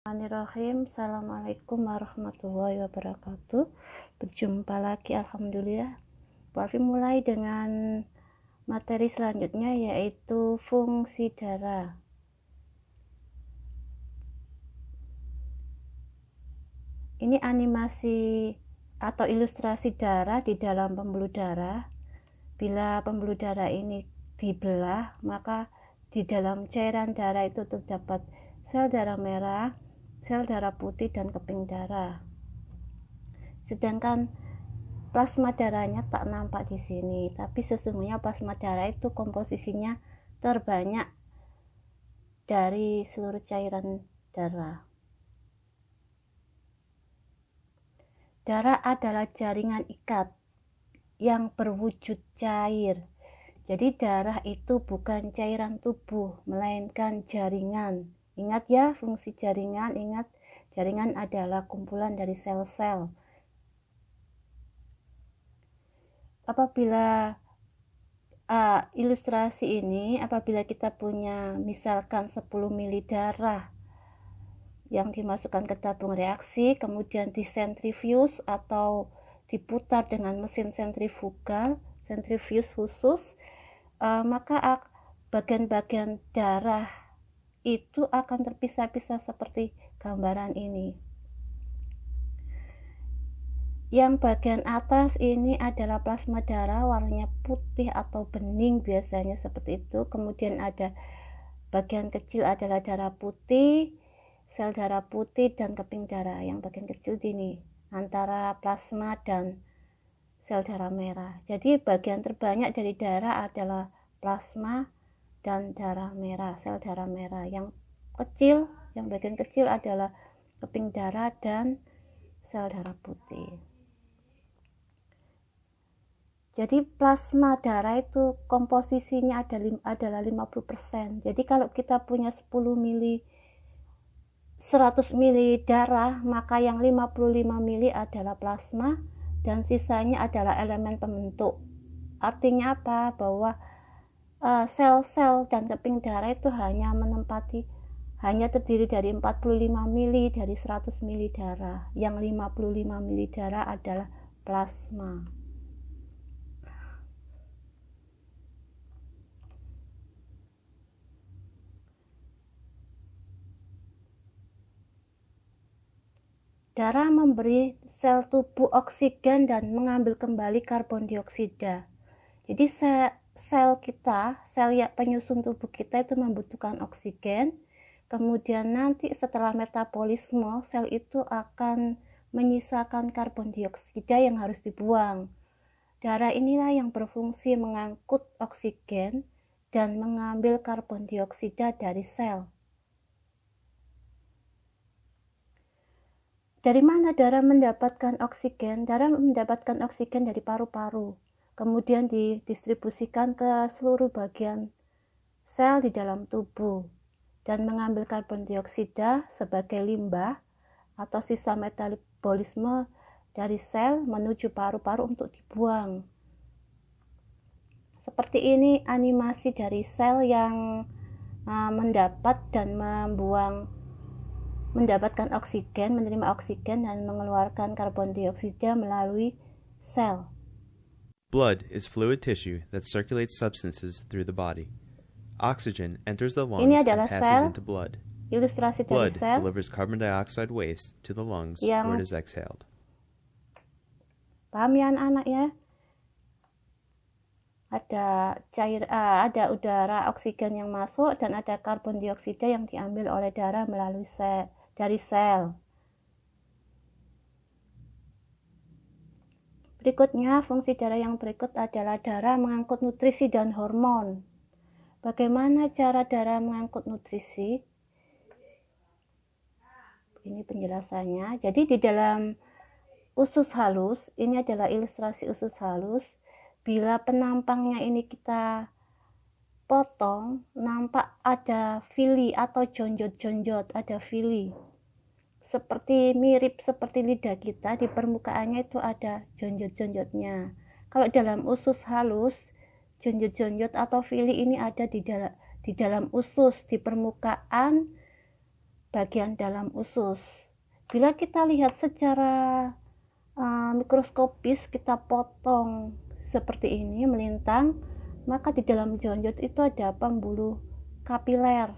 Bismillahirrahmanirrahim. Assalamualaikum warahmatullahi wabarakatuh. Berjumpa lagi, alhamdulillah. Bu Alfi mulai dengan materi selanjutnya, yaitu fungsi darah. Ini animasi atau ilustrasi darah di dalam pembuluh darah. Bila pembuluh darah ini dibelah, maka di dalam cairan darah itu terdapat sel darah merah, sel darah putih, dan keping darah. Sedangkan plasma darahnya tak nampak di sini, tapi sesungguhnya plasma darah itu komposisinya terbanyak dari seluruh cairan darah. Darah adalah jaringan ikat yang berwujud cair. Jadi darah itu bukan cairan tubuh, melainkan jaringan. Ingat ya, fungsi jaringan. Ingat, jaringan adalah kumpulan dari sel-sel. Apabila ilustrasi ini, apabila kita punya misalkan 10 mili darah yang dimasukkan ke tabung reaksi, kemudian disentrifuge atau diputar dengan mesin sentrifugal, sentrifuge khusus, maka bagian-bagian darah itu akan terpisah-pisah seperti gambaran ini. Yang bagian atas ini adalah plasma darah, warnanya putih atau bening biasanya seperti itu. Kemudian ada bagian kecil adalah darah putih, sel darah putih, dan keping darah. Yang bagian kecil ini antara plasma dan sel darah merah. Jadi bagian terbanyak dari darah adalah plasma dan darah merah, sel darah merah. Yang bagian kecil adalah keping darah dan sel darah putih. Jadi plasma darah itu komposisinya adalah 50%. Jadi kalau kita punya 100 mili darah, maka yang 55 mili adalah plasma dan sisanya adalah elemen pembentuk. Artinya apa? Bahwa sel-sel dan keping darah itu hanya terdiri dari 45 mili dari 100 mili darah. Yang 55 mili darah adalah plasma. Darah memberi sel tubuh oksigen dan mengambil kembali karbon dioksida. Jadi sel penyusun tubuh kita itu membutuhkan oksigen. Kemudian nanti setelah metabolisme, sel itu akan menyisakan karbon dioksida yang harus dibuang. Darah inilah yang berfungsi mengangkut oksigen dan mengambil karbon dioksida dari sel. Dari mana darah mendapatkan oksigen? Darah mendapatkan oksigen dari paru-paru, kemudian didistribusikan ke seluruh bagian sel di dalam tubuh dan mengambil karbon dioksida sebagai limbah atau sisa metabolisme dari sel menuju paru-paru untuk dibuang. Seperti ini animasi dari sel yang mendapat dan mendapatkan oksigen, menerima oksigen, dan mengeluarkan karbon dioksida melalui sel. Blood is fluid tissue that circulates substances through the body. Oxygen enters the lungs and passes into blood. Ilustrasi dari Blood sel delivers carbon dioxide waste to the lungs where it is exhaled. Paham ya anak-anak ya? Ada udara oksigen yang masuk dan ada karbon dioksida yang diambil oleh darah melalui dari sel. Berikutnya, fungsi darah yang berikut adalah darah mengangkut nutrisi dan hormon. Bagaimana cara darah mengangkut nutrisi? Ini penjelasannya. Jadi di dalam usus halus, ini adalah ilustrasi usus halus. Bila penampangnya ini kita potong, nampak ada fili atau jonjot-jonjot, ada fili. Mirip seperti lidah kita, di permukaannya itu ada jonjot-jonjotnya. Kalau dalam usus halus, jonjot-jonjot atau fili ini ada di dalam usus, di permukaan bagian dalam usus. Bila kita lihat secara mikroskopis, kita potong seperti ini melintang, maka di dalam jonjot itu ada pembuluh kapiler.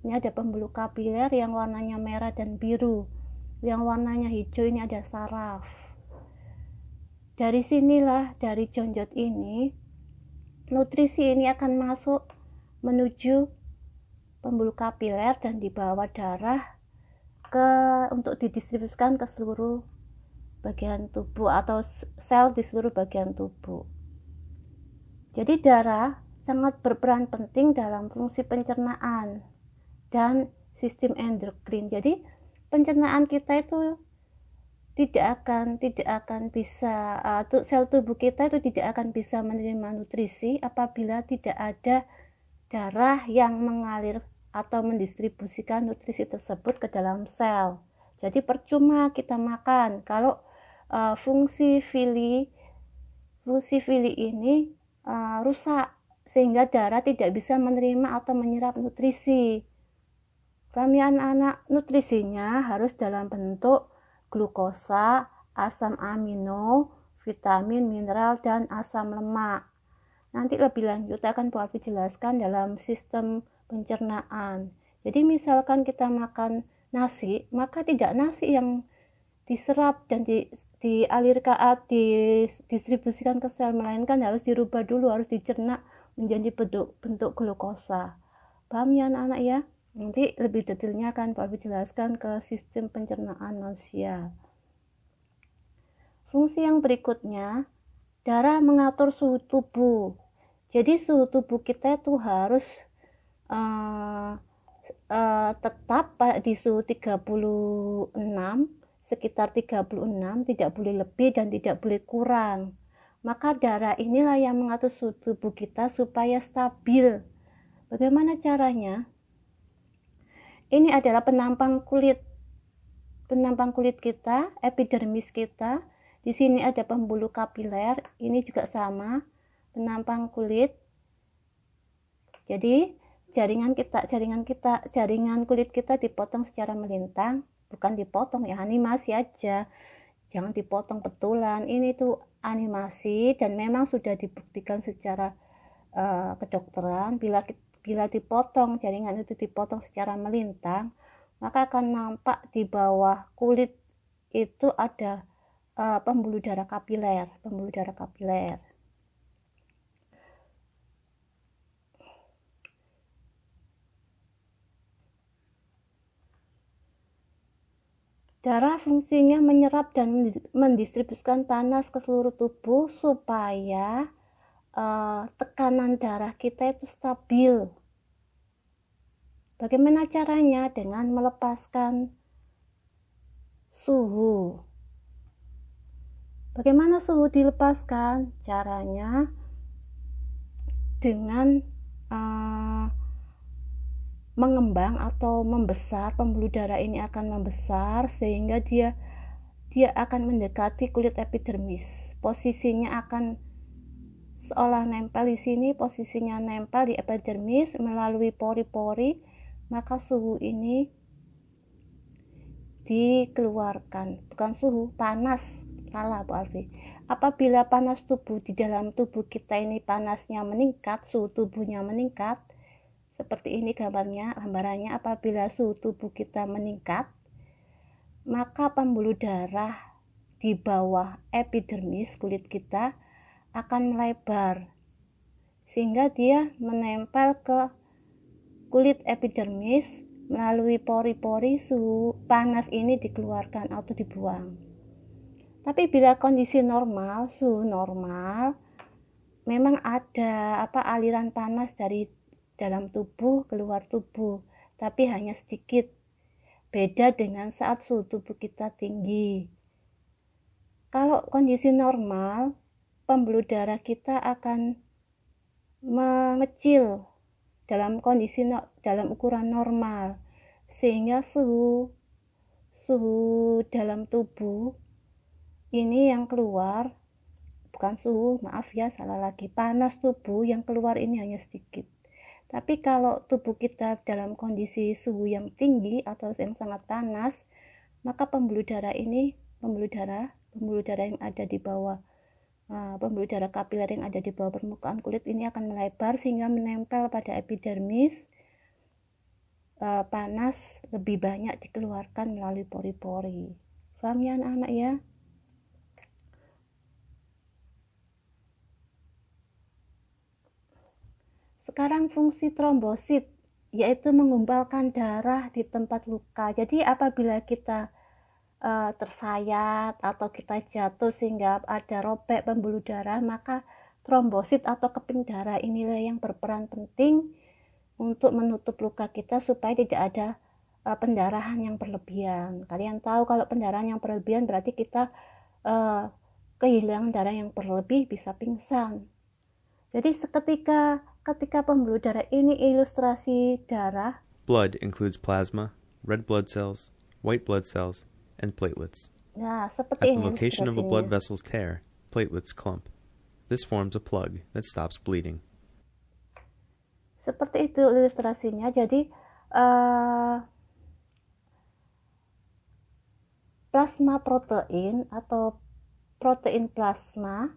Ini ada pembuluh kapiler yang warnanya merah dan biru. Yang warnanya hijau ini ada saraf. Dari sinilah, dari jonjot ini, nutrisi ini akan masuk menuju pembuluh kapiler dan dibawa darah untuk didistribusikan ke seluruh bagian tubuh atau sel di seluruh bagian tubuh. Jadi darah sangat berperan penting dalam fungsi pencernaan dan sistem endokrin. Jadi pencernaan kita itu tidak akan bisa, sel tubuh kita itu tidak akan bisa menerima nutrisi apabila tidak ada darah yang mengalir atau mendistribusikan nutrisi tersebut ke dalam sel. Jadi percuma kita makan kalau fungsi villi ini rusak, sehingga darah tidak bisa menerima atau menyerap nutrisi. Kami anak-anak, nutrisinya harus dalam bentuk glukosa, asam amino, vitamin, mineral, dan asam lemak. Nanti lebih lanjut akan Bu Alfi jelaskan dalam sistem pencernaan. Jadi misalkan kita makan nasi, maka tidak nasi yang diserap dan dialirkan, didistribusikan ke sel, melainkan harus dirubah dulu, harus dicerna menjadi bentuk glukosa. Paham ya anak-anak ya? Nanti lebih detailnya akan Pak Alfi jelaskan ke sistem pencernaan manusia. Fungsi yang berikutnya, darah mengatur suhu tubuh. Jadi suhu tubuh kita itu harus tetap di suhu 36, sekitar 36, tidak boleh lebih dan tidak boleh kurang. Maka darah inilah yang mengatur suhu tubuh kita supaya stabil. Bagaimana caranya? Ini adalah penampang kulit kita, epidermis kita. Di sini ada pembuluh kapiler, ini juga sama, penampang kulit. Jadi jaringan kulit kita dipotong secara melintang, bukan dipotong ya, animasi aja, jangan dipotong betulan. Ini tuh animasi dan memang sudah dibuktikan secara kedokteran. Bila dipotong, jaringan itu dipotong secara melintang, maka akan nampak di bawah kulit itu ada pembuluh darah kapiler. Darah fungsinya menyerap dan mendistribusikan panas ke seluruh tubuh supaya tekanan darah kita itu stabil. Bagaimana caranya? Dengan melepaskan suhu. Bagaimana suhu dilepaskan? Caranya dengan mengembang atau membesar. Pembuluh darah ini akan membesar sehingga dia akan mendekati kulit epidermis. Posisinya akan seolah nempel di sini, posisinya nempel di epidermis melalui pori-pori, maka suhu ini dikeluarkan. Bukan suhu, panas. Salah Bu Alfi. Apabila panas tubuh di dalam tubuh kita ini panasnya meningkat, suhu tubuhnya meningkat, seperti ini gambarannya, apabila suhu tubuh kita meningkat, maka pembuluh darah di bawah epidermis kulit kita akan melebar sehingga dia menempel ke kulit epidermis. Melalui pori-pori suhu panas ini dikeluarkan atau dibuang. Tapi bila kondisi normal, suhu normal, memang ada aliran panas dari dalam tubuh keluar tubuh, tapi hanya sedikit. Beda dengan saat suhu tubuh kita tinggi. Kalau kondisi normal, pembuluh darah kita akan mengecil dalam ukuran normal, sehingga suhu dalam tubuh ini yang keluar, bukan suhu, maaf ya, salah lagi, panas tubuh yang keluar ini hanya sedikit. Tapi kalau tubuh kita dalam kondisi suhu yang tinggi atau yang sangat panas, maka pembuluh darah yang ada di bawah pembuluh darah kapiler yang ada di bawah permukaan kulit ini akan melebar sehingga menempel pada epidermis. Panas lebih banyak dikeluarkan melalui pori-pori. Paham ya anak-anak ya? Sekarang fungsi trombosit yaitu menggumpalkan darah di tempat luka. Jadi apabila kita tersayat atau kita jatuh sehingga ada robek pembuluh darah, maka trombosit atau keping darah inilah yang berperan penting untuk menutup luka kita supaya tidak ada pendarahan yang berlebihan. Kalian tahu kalau pendarahan yang berlebihan berarti kita kehilangan darah yang berlebih, bisa pingsan. Jadi ketika pembuluh darah ini ilustrasi darah. Blood includes plasma, red blood cells, white blood cells, and platelets. Nah, At seperti the location of a blood vessel's tear, platelets clump. This forms a plug that stops bleeding. Seperti itu ilustrasinya. Jadi plasma protein atau protein plasma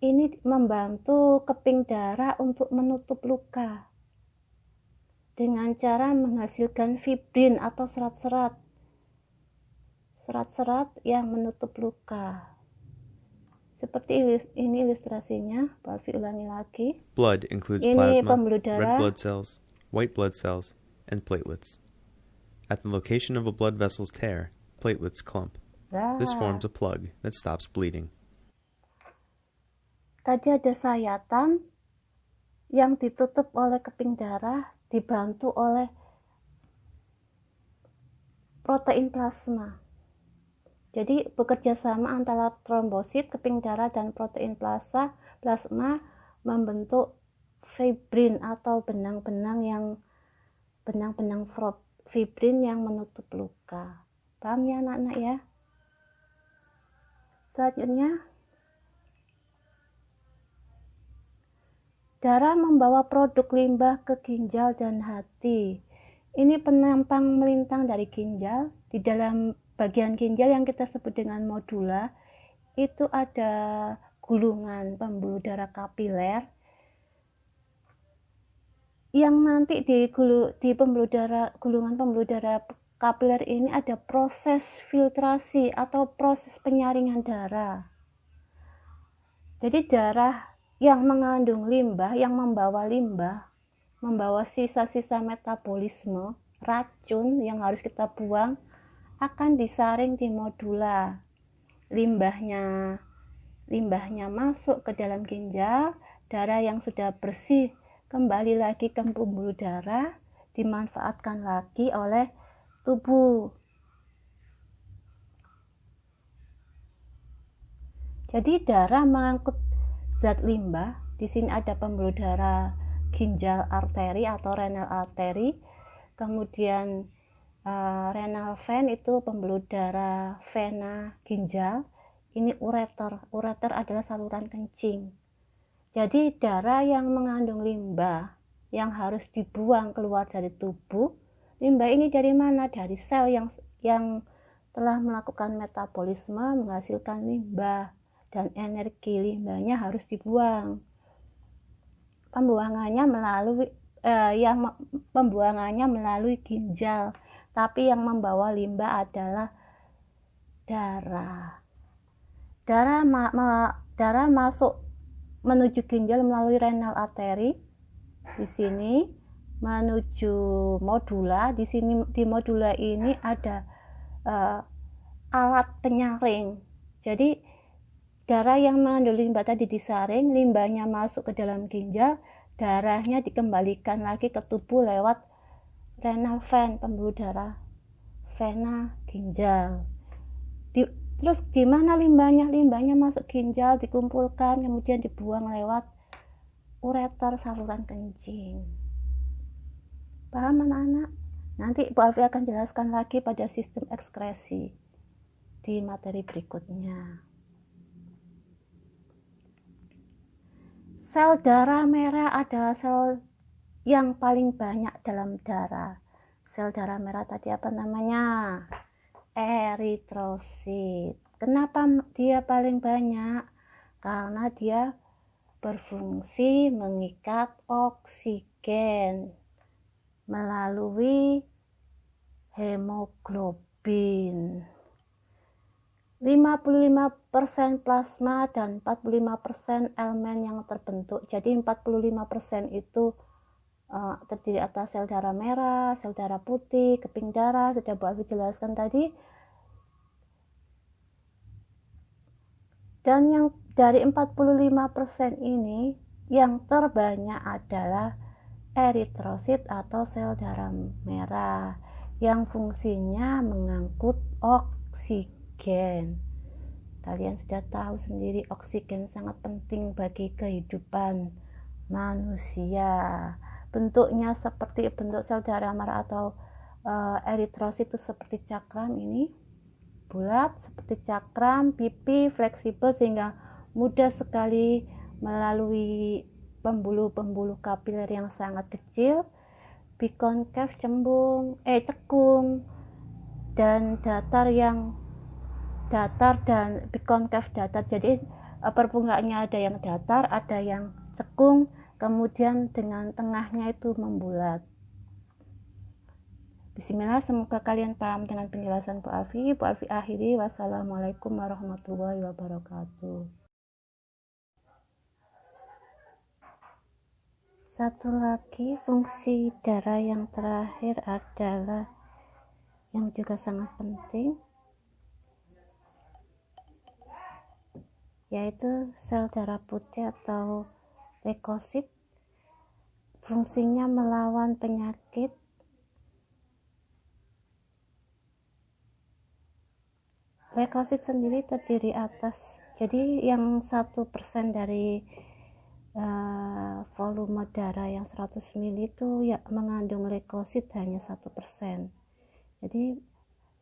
ini membantu keping darah untuk menutup luka dengan cara menghasilkan fibrin atau serat-serat yang menutup luka. Seperti ini ilustrasinya, Pak ulangi lagi. Blood includes ini plasma, red darah, blood cells, white blood cells, and platelets. At the location of a blood vessel's tear, platelets clump. This forms a plug that stops bleeding. Tadi ada sayatan yang ditutup oleh keping darah, dibantu oleh protein plasma. Jadi bekerja sama antara trombosit, keping darah, dan protein plasma membentuk fibrin atau benang-benang fibrin yang menutup luka. Paham ya anak-anak ya? Selanjutnya, darah membawa produk limbah ke ginjal dan hati. Ini penampang melintang dari ginjal. Di dalam bagian ginjal yang kita sebut dengan medula, itu ada gulungan pembuluh darah kapiler yang nanti di gulungan pembuluh darah kapiler ini ada proses filtrasi atau proses penyaringan darah. Jadi darah yang mengandung limbah, yang membawa sisa-sisa metabolisme, racun yang harus kita buang, akan disaring di medula. Limbahnya masuk ke dalam ginjal, darah yang sudah bersih kembali lagi ke pembuluh darah, dimanfaatkan lagi oleh tubuh. Jadi darah mengangkut zat limbah. Di sini ada pembuluh darah ginjal arteri atau renal arteri, kemudian renal vein itu pembuluh darah vena ginjal. Ini ureter adalah saluran kencing. Jadi darah yang mengandung limbah yang harus dibuang keluar dari tubuh. Limbah ini dari mana? Dari sel yang telah melakukan metabolisme menghasilkan limbah, dan energi limbahnya harus dibuang. Pembuangannya melalui ginjal, tapi yang membawa limbah adalah darah. Darah masuk menuju ginjal melalui renal arteri. Di sini menuju medula. Di sini di medula ini ada alat penyaring. Jadi darah yang mengandung limbah tadi disaring, limbahnya masuk ke dalam ginjal, darahnya dikembalikan lagi ke tubuh lewat renal vein, pembuluh darah vena ginjal. Terus gimana limbahnya? Limbahnya masuk ginjal, dikumpulkan, kemudian dibuang lewat ureter, saluran kencing. Paham anak-anak? Nanti Bu Alfi akan jelaskan lagi pada sistem ekskresi di materi berikutnya. Sel darah merah adalah sel yang paling banyak dalam darah. Sel darah merah tadi apa namanya? Eritrosit. Kenapa dia paling banyak? Karena dia berfungsi mengikat oksigen melalui hemoglobin. 55% plasma dan 45% elemen yang terbentuk. Jadi 45% itu terdiri atas sel darah merah, sel darah putih, keping darah, sudah Bu Alfi jelaskan tadi. Dan yang dari 45% ini yang terbanyak adalah eritrosit atau sel darah merah yang fungsinya mengangkut oksigen. Kalian sudah tahu sendiri oksigen sangat penting bagi kehidupan manusia. Bentuknya seperti bentuk sel darah merah atau eritrosit itu seperti cakram ini, bulat seperti cakram, pipi fleksibel sehingga mudah sekali melalui pembuluh-pembuluh kapiler yang sangat kecil, bikonkav cekung dan datar dan bikonkav datar. Jadi permukaannya ada yang datar, ada yang cekung, kemudian dengan tengahnya itu membulat. Bismillah, semoga kalian paham dengan penjelasan Bu Alfi. Bu Alfi akhiri. Wassalamualaikum warahmatullahi wabarakatuh. Satu lagi fungsi darah yang terakhir adalah yang juga sangat penting, yaitu sel darah putih atau leukosit. Fungsinya melawan penyakit. Leukosit sendiri terdiri atas, jadi yang 1% dari volume darah yang 100 ml itu ya mengandung leukosit hanya 1%. Jadi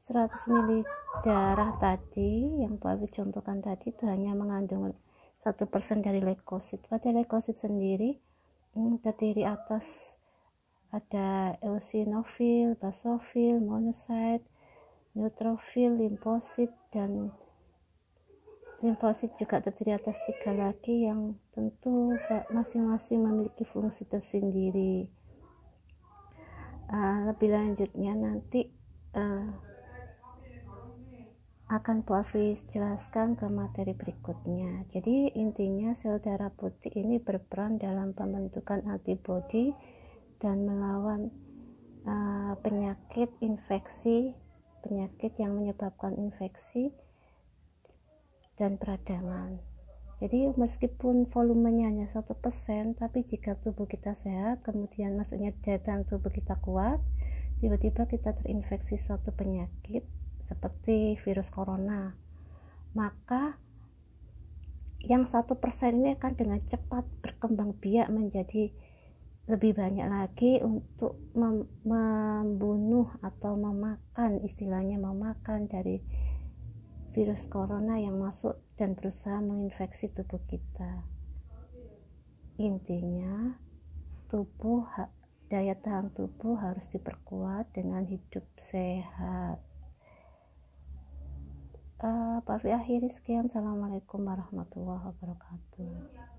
100 ml darah tadi yang Bu Alfi contohkan tadi itu hanya mengandung 1% dari leukosit. Pada leukosit sendiri terdiri atas ada eosinofil, basofil, monosit, neutrofil, limfosit, dan limfosit juga terdiri atas 3 lagi yang tentu masing-masing memiliki fungsi tersendiri. Lebih lanjutnya nanti akan Bu Alfi jelaskan ke materi berikutnya. Jadi intinya sel darah putih ini berperan dalam pembentukan antibodi dan melawan penyakit yang menyebabkan infeksi dan peradangan. Jadi meskipun volumenya hanya 1%, tapi jika tubuh kita sehat, kemudian maksudnya daya tahan tubuh kita kuat, tiba-tiba kita terinfeksi suatu penyakit seperti virus corona, maka yang 1% ini akan dengan cepat berkembang biak menjadi lebih banyak lagi untuk membunuh atau memakan, istilahnya memakan dari virus corona yang masuk dan berusaha menginfeksi tubuh kita. Intinya daya tahan tubuh harus diperkuat dengan hidup sehat. Pak Alfi akhiri, sekian. Assalamualaikum warahmatullahi wabarakatuh.